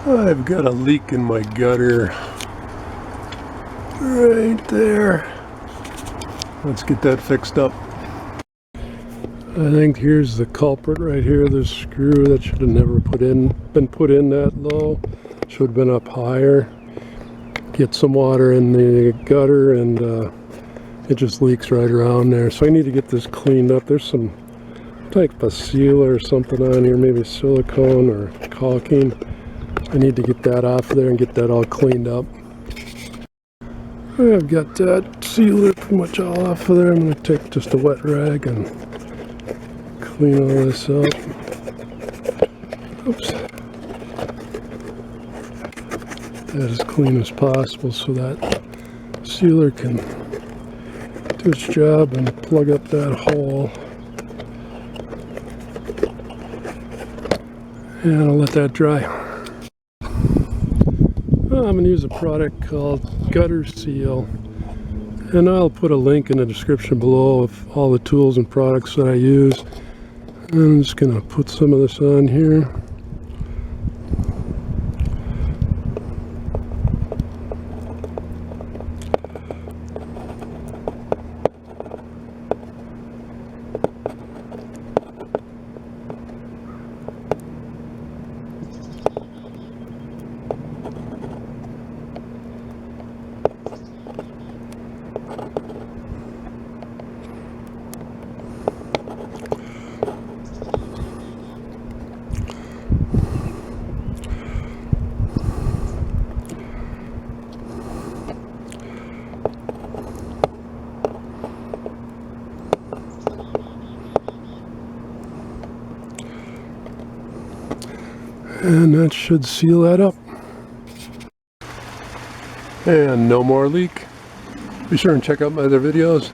I've got a leak in my gutter right there. Let's get that fixed up. I think here's the culprit right here. This screw that should have never been put in that low. Should have been up higher. Get some water in the gutter and it just leaks right around there. So I need to get this cleaned up. There's some type of sealer or something on here, maybe silicone or caulking. I need to get that off there and get that all cleaned up. I've got that sealer pretty much all off of there. I'm going to take just a wet rag and clean all this up. Oops. That as clean as possible so that sealer can do its job and plug up that hole. And I'll let that dry. I'm going to use a product called Gutter Seal, and I'll put a link in the description below of all the tools and products that I use. And I'm just going to put some of this on here. And that should seal that up. And no more leak. Be sure and check out my other videos.